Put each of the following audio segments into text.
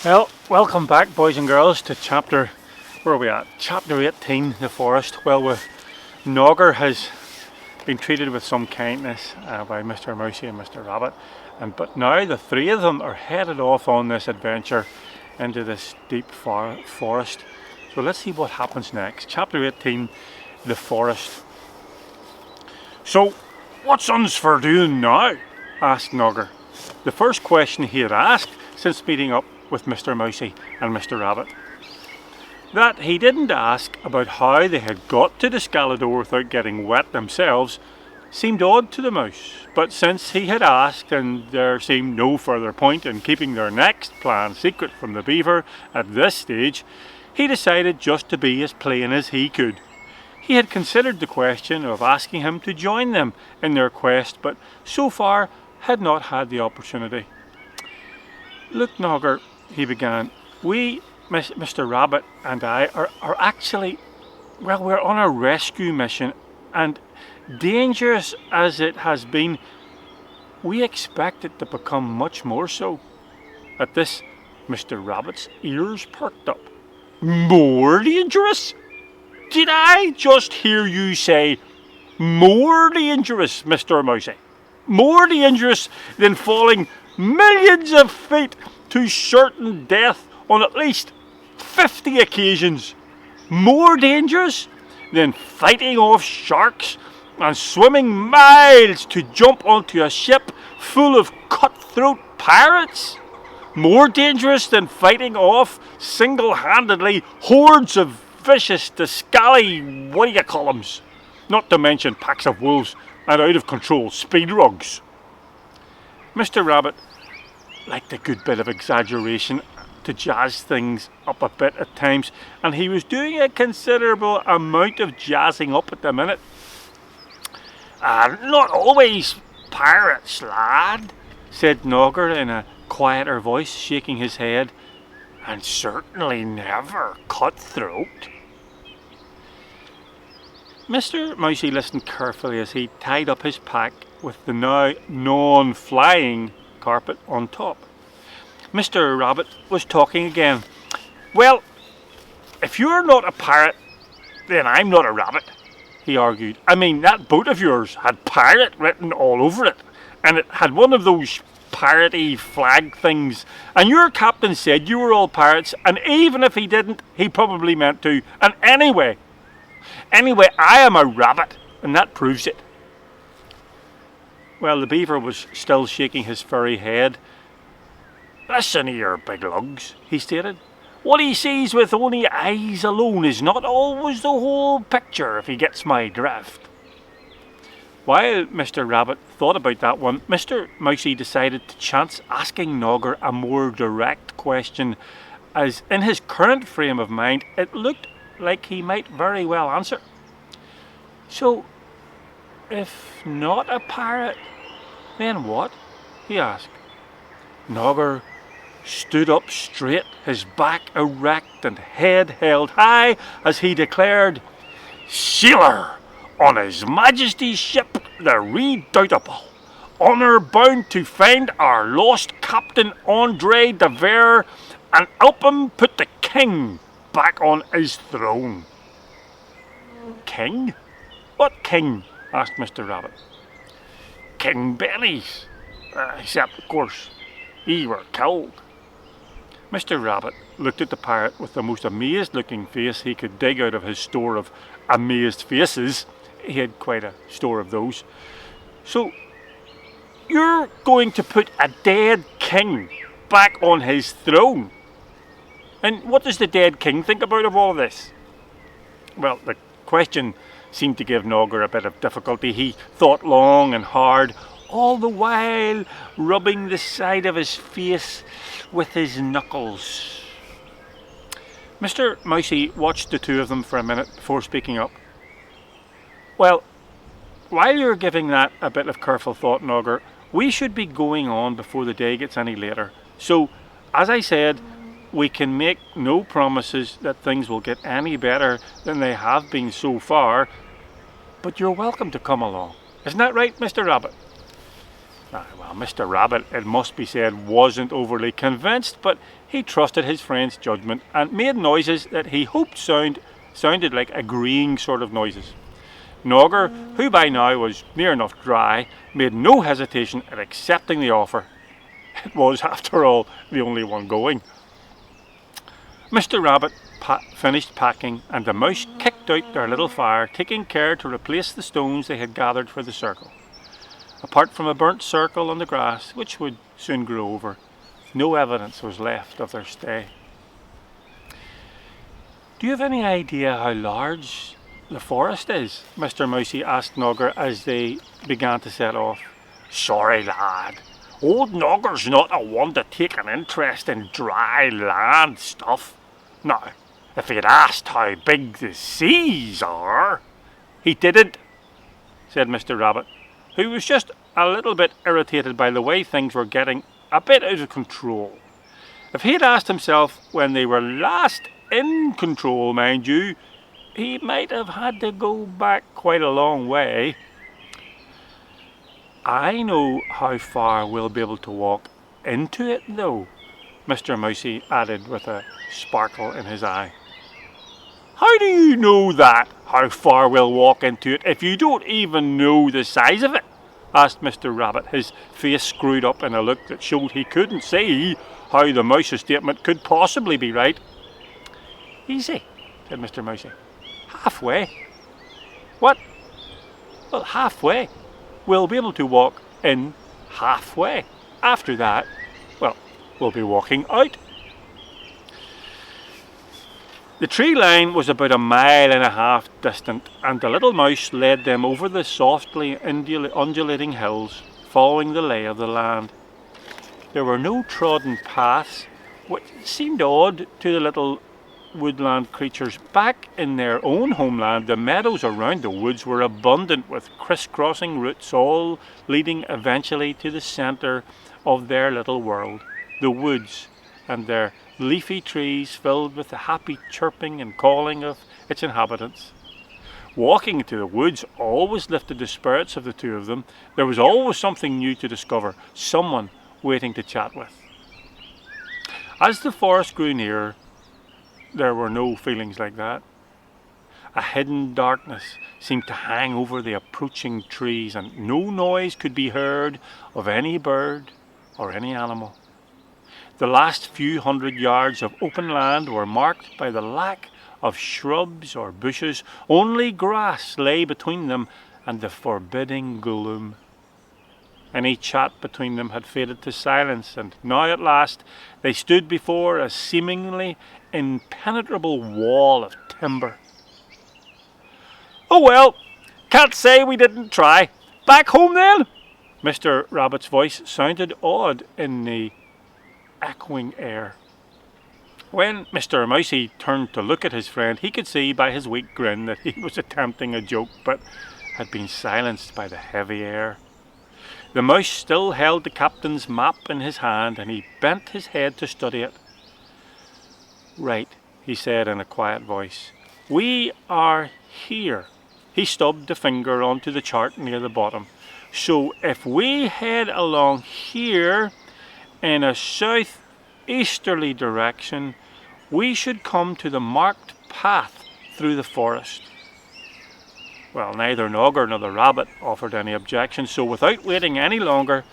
Well, welcome back, boys and girls, to where are we at? Chapter 18, The Forest. Well, Nogger has been treated with some kindness by Mr. Mousey and Mr. Rabbit, but now the three of them are headed off on this adventure into this deep forest. So let's see what happens next. Chapter 18, The Forest. So, what's uns for doing now? Asked Nogger. The first question he had asked since meeting up with Mr. Mousey and Mr. Rabbit. That he didn't ask about how they had got to Descalidor without getting wet themselves seemed odd to the mouse, but since he had asked and there seemed no further point in keeping their next plan secret from the beaver at this stage, he decided just to be as plain as he could. He had considered the question of asking him to join them in their quest, but so far had not had the opportunity. "Look, Nogger," he began, "we, Mr. Rabbit and I, are actually, well, we're on a rescue mission, and dangerous as it has been, we expect it to become much more so." At this, Mr. Rabbit's ears perked up. "More dangerous? Did I just hear you say more dangerous, Mr. Mousey? More dangerous than falling millions of feet to certain death on at least 50 occasions? More dangerous than fighting off sharks and swimming miles to jump onto a ship full of cutthroat pirates? More dangerous than fighting off single-handedly hordes of vicious Descalidors, not to mention packs of wolves and out-of-control speed rugs?" Mr. Rabbit liked a good bit of exaggeration to jazz things up a bit at times, and he was doing a considerable amount of jazzing up at the minute. "Not always pirates, lad," said Nogger in a quieter voice, shaking his head, "and certainly never cutthroat." Mr. Mousey listened carefully as he tied up his pack with the now non-flying carpet on top. Mr. Rabbit was talking again. "Well, if you're not a pirate, then I'm not a rabbit," he argued. "I mean, that boat of yours had pirate written all over it, and it had one of those piratey flag things, and your captain said you were all pirates, and even if he didn't, he probably meant to, and anyway, I am a rabbit, and that proves it." Well, the beaver was still shaking his furry head. "Listen here, big lugs," he stated. "What he sees with only eyes alone is not always the whole picture, if he gets my drift." While Mr. Rabbit thought about that one, Mr. Mousey decided to chance asking Nogger a more direct question, as in his current frame of mind it looked like he might very well answer. "So, if not a pirate, then what?" he asked. Nogger stood up straight, his back erect and head held high, as he declared, "Sailor on His Majesty's ship, the Redoubtable, honour bound to find our lost Captain Andre de Vere and help him put the king back on his throne." "King? What king?" asked Mr. Rabbit. "King Benny's, except of course he were killed." Mr. Rabbit looked at the pirate with the most amazed looking face he could dig out of his store of amazed faces. He had quite a store of those. "So, you're going to put a dead king back on his throne? And what does the dead king think about all of this?" Well, the question seemed to give Nogger a bit of difficulty. He thought long and hard, all the while rubbing the side of his face with his knuckles. Mr. Mousey watched the two of them for a minute before speaking up. "Well, while you're giving that a bit of careful thought, Nogger, we should be going on before the day gets any later. So, as I said, we can make no promises that things will get any better than they have been so far, but you're welcome to come along. Isn't that right, Mr. Rabbit?" Well, Mr. Rabbit, it must be said, wasn't overly convinced, but he trusted his friend's judgment and made noises that he hoped sounded like agreeing sort of noises. Nogger, who by now was near enough dry, made no hesitation at accepting the offer. It was, after all, the only one going. Mr. Rabbit finished packing, and the mouse kicked out their little fire, taking care to replace the stones they had gathered for the circle. Apart from a burnt circle on the grass, which would soon grow over, no evidence was left of their stay. Do you have any idea how large the forest is? Mr. Mousey asked Nogger as they began to set off. Sorry, lad. Old Nogger's not a one to take an interest in dry land stuff. Now, if he'd asked how big the seas are... He didn't, said Mr. Rabbit, who was just a little bit irritated by the way things were getting a bit out of control. If he'd asked himself when they were last in control, mind you, he might have had to go back quite a long way. I know how far we'll be able to walk into it, though, Mr. Mousey added with a sparkle in his eye. How do you know that, how far we'll walk into it, if you don't even know the size of it? Asked Mr. Rabbit, his face screwed up in a look that showed he couldn't see how the mouse's statement could possibly be right. Easy, said Mr. Mousey. Halfway. What? Well, halfway. We'll be able to walk in halfway. After that, well, we'll be walking out. The tree line was about 1.5 miles distant, and the little mouse led them over the softly undulating hills, following the lay of the land. There were no trodden paths, which seemed odd to the little woodland creatures. Back in their own homeland, the meadows around the woods were abundant with crisscrossing roots, all leading eventually to the centre of their little world, the woods, and their leafy trees filled with the happy chirping and calling of its inhabitants. Walking into the woods always lifted the spirits of the two of them. There was always something new to discover, someone waiting to chat with. As the forest grew nearer, there were no feelings like that. A hidden darkness seemed to hang over the approaching trees, and no noise could be heard of any bird or any animal. The last few 100 yards of open land were marked by the lack of shrubs or bushes. Only grass lay between them and the forbidding gloom. Any chat between them had faded to silence, and now at last they stood before a seemingly impenetrable wall of timber. Oh well, can't say we didn't try. Back home then? Mr. Rabbit's voice sounded odd in the echoing air. When Mr. Mousey turned to look at his friend, he could see by his weak grin that he was attempting a joke, but had been silenced by the heavy air. The mouse still held the captain's map in his hand, and he bent his head to study it. Right, he said in a quiet voice. We are here. He stubbed a finger onto the chart near the bottom. So if we head along here in a southeasterly direction, we should come to the marked path through the forest. Well, neither Nogger nor the rabbit offered any objection, so without waiting any longer,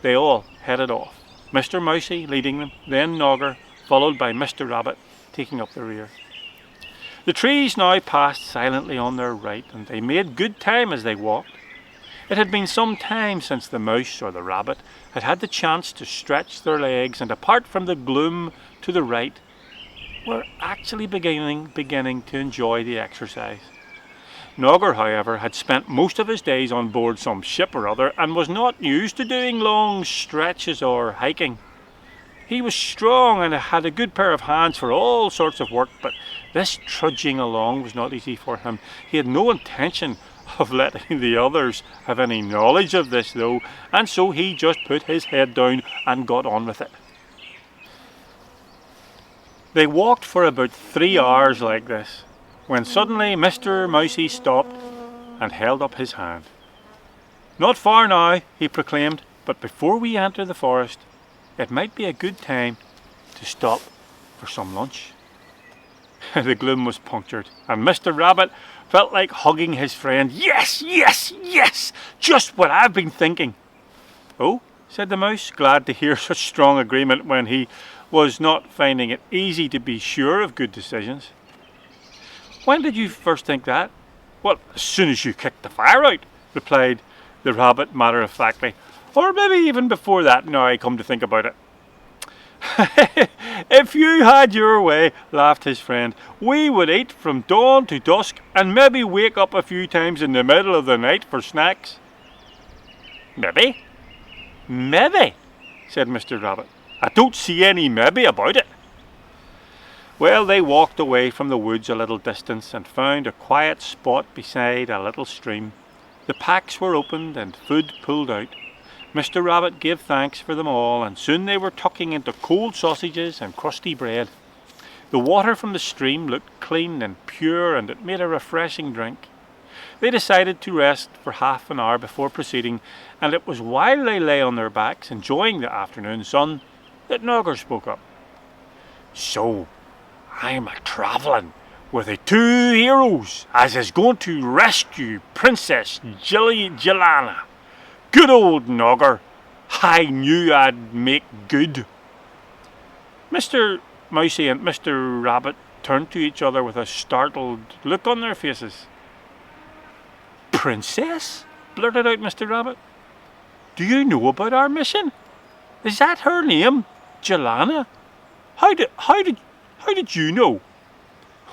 they all headed off. Mr. Mousey leading them, then Nogger, followed by Mr. Rabbit, taking up the rear. The trees now passed silently on their right, and they made good time as they walked. It had been some time since the mouse or the rabbit had had the chance to stretch their legs, and apart from the gloom to the right, were actually beginning to enjoy the exercise. Nogger, however, had spent most of his days on board some ship or other, and was not used to doing long stretches or hiking. He was strong and had a good pair of hands for all sorts of work, but this trudging along was not easy for him. He had no intention of letting the others have any knowledge of this, though, and so he just put his head down and got on with it. They walked for about 3 hours like this, when suddenly Mr. Mousey stopped and held up his hand. Not far now, he proclaimed. but before we enter the forest, it might be a good time to stop for some lunch." The gloom was punctured, and Mr. Rabbit felt like hugging his friend. "Yes, yes, yes! Just what I've been thinking." "Oh," said the Mouse, glad to hear such strong agreement when he was not finding it easy to be sure of good decisions. "When did you first think that?" "Well, as soon as you kicked the fire out," replied the Rabbit matter-of-factly. "Or maybe even before that, now I come to think about it." "If you had your way," laughed his friend, "we would eat from dawn to dusk and maybe wake up a few times in the middle of the night for snacks." "Maybe? Maybe," said Mr. Rabbit. "I don't see any maybe about it." Well, they walked away from the woods a little distance and found a quiet spot beside a little stream. The packs were opened and food pulled out. Mr. Rabbit gave thanks for them all, and soon they were tucking into cold sausages and crusty bread. The water from the stream looked clean and pure, and it made a refreshing drink. They decided to rest for half an hour before proceeding, and it was while they lay on their backs enjoying the afternoon sun that Nogger spoke up. "So, I'm a-travelling with the two heroes as is going to rescue Princess Jelana. Good old Nogger. I knew I'd make good." Mr. Mousey and Mr. Rabbit turned to each other with a startled look on their faces. "Princess?" blurted out Mr. Rabbit. "Do you know about our mission? Is that her name, Jelana? How did you know?"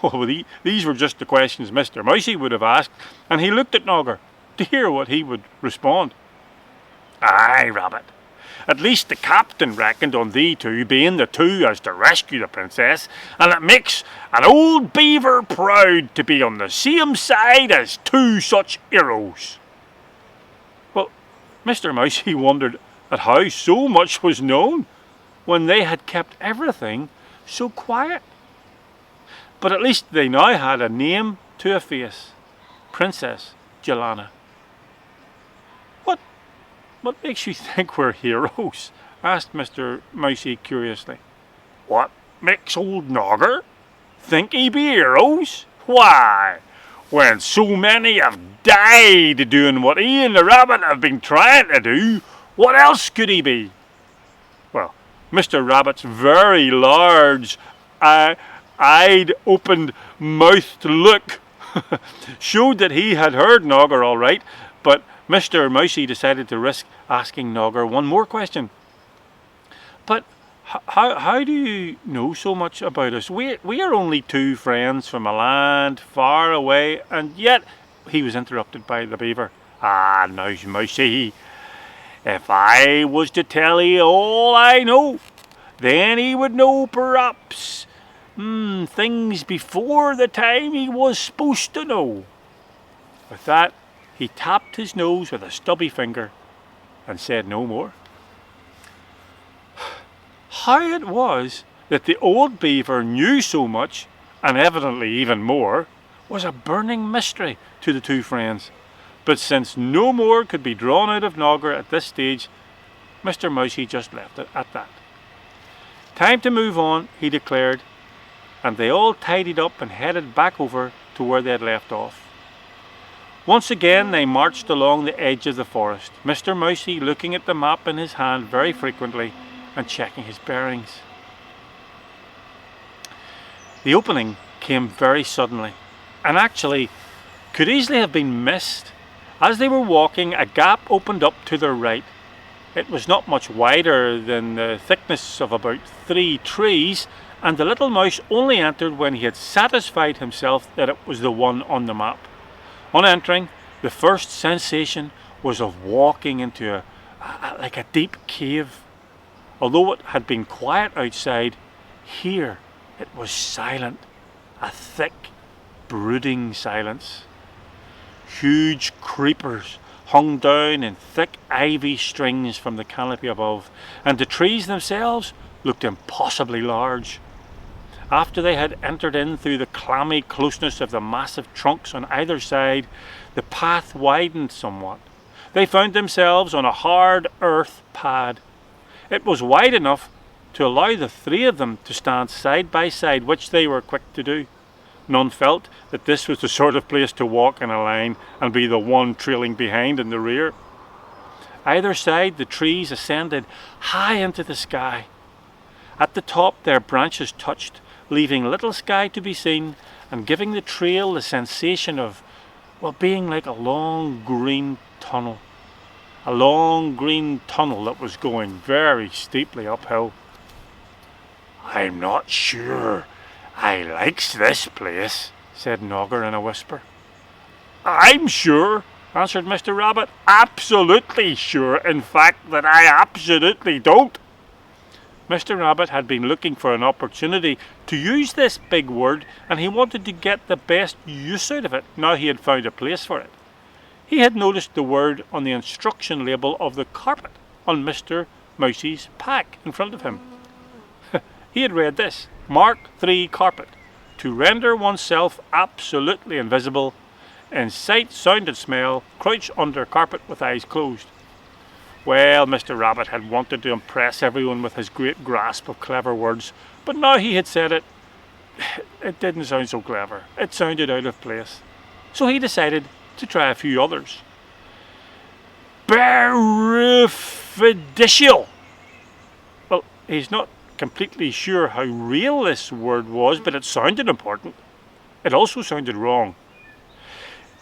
Well, these were just the questions Mr. Mousey would have asked, and he looked at Nogger to hear what he would respond. "Aye, Rabbit. At least the captain reckoned on thee two being the two as to rescue the princess, and it makes an old beaver proud to be on the same side as two such heroes." Well, Mr. Mousey wondered at how so much was known when they had kept everything so quiet. But at least they now had a name to a face: Princess Jelana. What makes you think we're heroes?" asked Mr. Mousey curiously. "What makes old Nogger think he be heroes? Why, when so many have died doing what he and the Rabbit have been trying to do, what else could he be?" Well, Mr. Rabbit's very large, eyed, open-mouthed look showed that he had heard Nogger all right, but Mr. Mousey decided to risk asking Nogger one more question. "But how do you know so much about us? We are only two friends from a land far away, and yet—" He was interrupted by the beaver. "Ah, now, Mousey, if I was to tell you all I know, then he would know perhaps things before the time he was supposed to know." With that, he tapped his nose with a stubby finger and said no more. How it was that the old beaver knew so much, and evidently even more, was a burning mystery to the two friends. But since no more could be drawn out of Nogger at this stage, Mr. Mousey just left it at that. "Time to move on," he declared, and they all tidied up and headed back over to where they had left off. Once again they marched along the edge of the forest, Mr. Mousey looking at the map in his hand very frequently and checking his bearings. The opening came very suddenly, and actually could easily have been missed. As they were walking, a gap opened up to their right. It was not much wider than the thickness of about 3 trees, and the little mouse only entered when he had satisfied himself that it was the one on the map. On entering, the first sensation was of walking into like a deep cave. Although it had been quiet outside, here it was silent, a thick, brooding silence. Huge creepers hung down in thick ivy strings from the canopy above, and the trees themselves looked impossibly large. After they had entered in through the clammy closeness of the massive trunks on either side, the path widened somewhat. They found themselves on a hard earth pad. It was wide enough to allow the three of them to stand side by side, which they were quick to do. None felt that this was the sort of place to walk in a line and be the one trailing behind in the rear. Either side, the trees ascended high into the sky. At the top, their branches touched, leaving little sky to be seen and giving the trail the sensation of, well, being like a long green tunnel. A long green tunnel that was going very steeply uphill. "I'm not sure I likes this place," said Nogger in a whisper. "I'm sure," answered Mr. Rabbit. "Absolutely sure, in fact, that I absolutely don't." Mr. Rabbit had been looking for an opportunity to use this big word, and he wanted to get the best use out of it now he had found a place for it. He had noticed the word on the instruction label of the carpet on Mr. Mousey's pack in front of him. He had read this: Mark 3 carpet, to render oneself absolutely invisible, in sight, sound and smell, crouch under carpet with eyes closed. Well, Mr. Rabbit had wanted to impress everyone with his great grasp of clever words, but now he had said it, it didn't sound so clever. It sounded out of place. So he decided to try a few others. Berufidicial. Well, he's not completely sure how real this word was, but it sounded important. It also sounded wrong.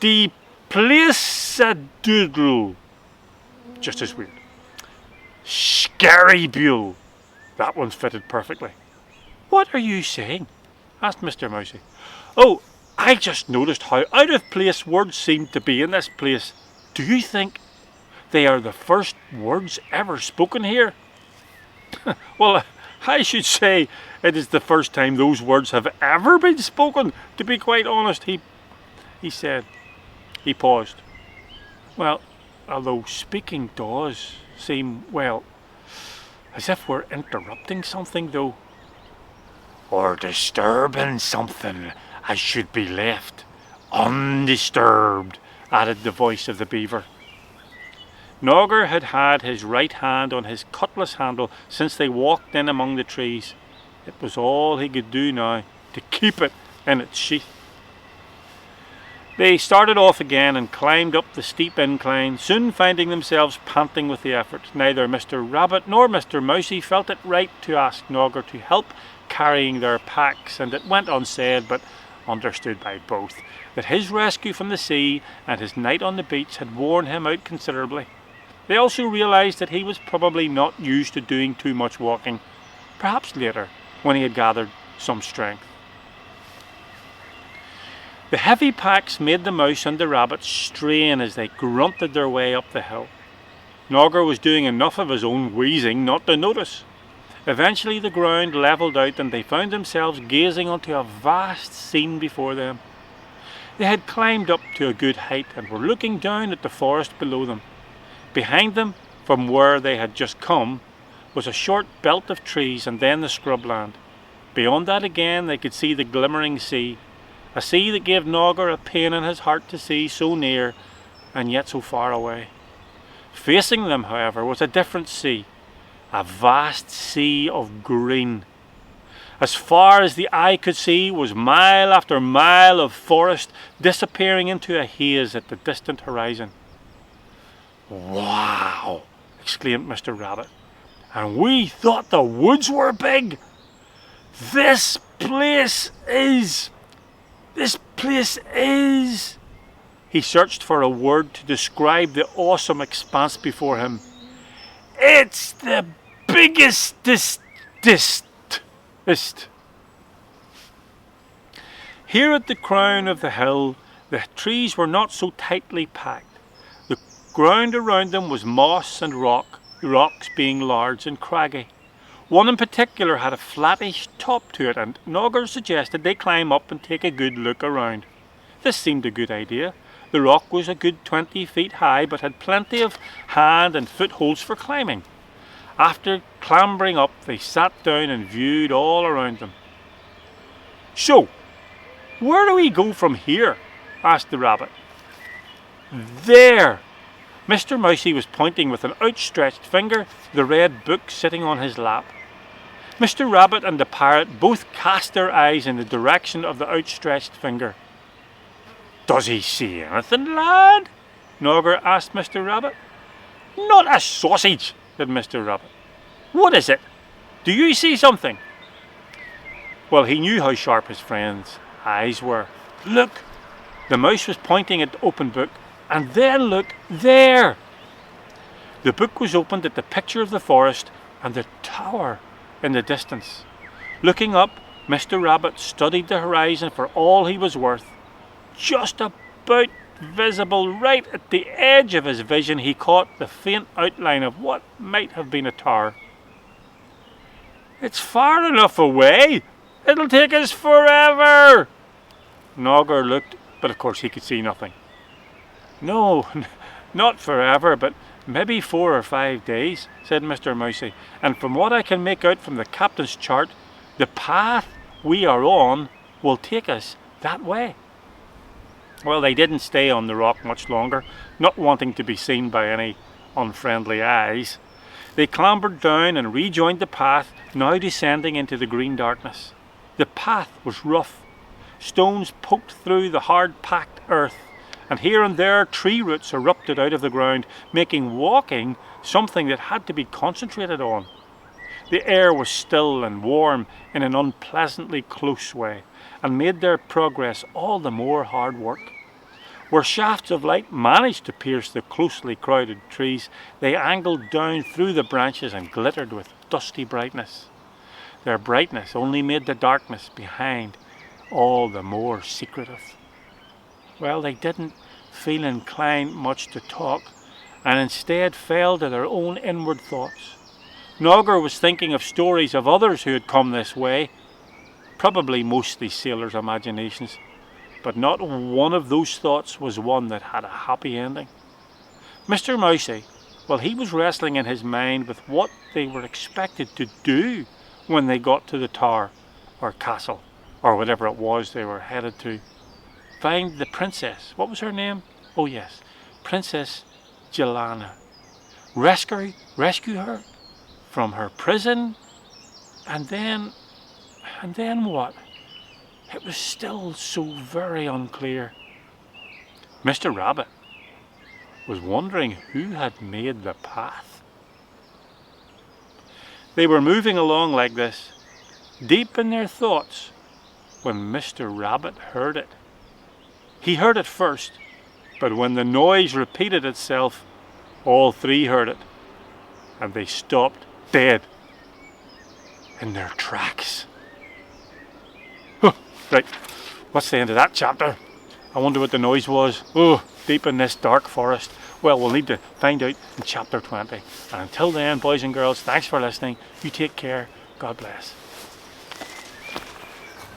Deplacedoodle. Just as weird. Scarybule. That one's fitted perfectly. "What are you saying?" asked Mr. Mousey. "Oh, I just noticed how out of place words seem to be in this place. Do you think they are the first words ever spoken here?" "Well, I should say it is the first time those words have ever been spoken, to be quite honest," he said. He paused. "Well, although speaking does seem, well, as if we're interrupting something, though." "Or disturbing something as should be left undisturbed," added the voice of the beaver. Nogger had had his right hand on his cutlass handle since they walked in among the trees. It was all he could do now to keep it in its sheath. They started off again and climbed up the steep incline, soon finding themselves panting with the effort. Neither Mr. Rabbit nor Mr. Mousey felt it right to ask Nogger to help carrying their packs, and it went unsaid, but understood by both, that his rescue from the sea and his night on the beach had worn him out considerably. They also realised that he was probably not used to doing too much walking, perhaps later, when he had gathered some strength. The heavy packs made the mouse and the rabbit strain as they grunted their way up the hill. Nogger was doing enough of his own wheezing not to notice. Eventually the ground levelled out and they found themselves gazing onto a vast scene before them. They had climbed up to a good height and were looking down at the forest below them. Behind them, from where they had just come, was a short belt of trees and then the scrubland. Beyond that again they could see the glimmering sea, a sea that gave Nogger a pain in his heart to see so near and yet so far away. Facing them, however, was a different sea, a vast sea of green. As far as the eye could see was mile after mile of forest disappearing into a haze at the distant horizon. "Wow!" exclaimed Mr. Rabbit. "And we thought the woods were big! This place is... He searched for a word to describe the awesome expanse before him. "It's the biggest. Here at the crown of the hill, the trees were not so tightly packed. The ground around them was moss and rock, the rocks being large and craggy. One in particular had a flattish top to it, and Nogger suggested they climb up and take a good look around. This seemed a good idea. The rock was a good 20 feet high, but had plenty of hand and footholds for climbing. After clambering up, they sat down and viewed all around them. "So, where do we go from here?" asked the rabbit. "There!" Mr. Mousey was pointing with an outstretched finger, the red book sitting on his lap. Mr. Rabbit and the parrot both cast their eyes in the direction of the outstretched finger. "Does he see anything, lad?" Nogger asked Mr. Rabbit. "Not a sausage," said Mr. Rabbit. "What is it? Do you see something?" Well, he knew how sharp his friend's eyes were. Look! The mouse was pointing at the open book, and then look there! The book was opened at the picture of the forest and the tower in the distance. Looking up, Mr. Rabbit studied the horizon for all he was worth. Just about visible right at the edge of his vision, he caught the faint outline of what might have been a tower. "It's far enough away. It'll take us forever." Nogger looked, but of course he could see nothing. "No, not forever, but maybe 4 or 5 days," said Mr. Mousey. "And from what I can make out from the captain's chart, the path we are on will take us that way." Well, they didn't stay on the rock much longer, not wanting to be seen by any unfriendly eyes. They clambered down and rejoined the path, now descending into the green darkness. The path was rough. Stones poked through the hard-packed earth, and here and there tree roots erupted out of the ground, making walking something that had to be concentrated on. The air was still and warm in an unpleasantly close way, and made their progress all the more hard work. Where shafts of light managed to pierce the closely crowded trees, they angled down through the branches and glittered with dusty brightness. Their brightness only made the darkness behind all the more secretive. Well, they didn't feel inclined much to talk, and instead fell to their own inward thoughts. Nogger was thinking of stories of others who had come this way, probably mostly sailors' imaginations, but not one of those thoughts was one that had a happy ending. Mr. Mousey, well, he was wrestling in his mind with what they were expected to do when they got to the tower or castle or whatever it was they were headed to. Find the princess. What was her name? Oh yes, Princess Jelana. Rescue her from her prison, and then what? It was still so very unclear. Mr. Rabbit was wondering who had made the path. They were moving along like this, deep in their thoughts, when Mr. Rabbit heard it. He heard it first, but when the noise repeated itself, all three heard it, and they stopped dead in their tracks. Right, what's the end of that chapter? I wonder what the noise was. Oh, deep in this dark forest. Well, we'll need to find out in chapter 20. And until then, boys and girls, thanks for listening. You take care. God bless.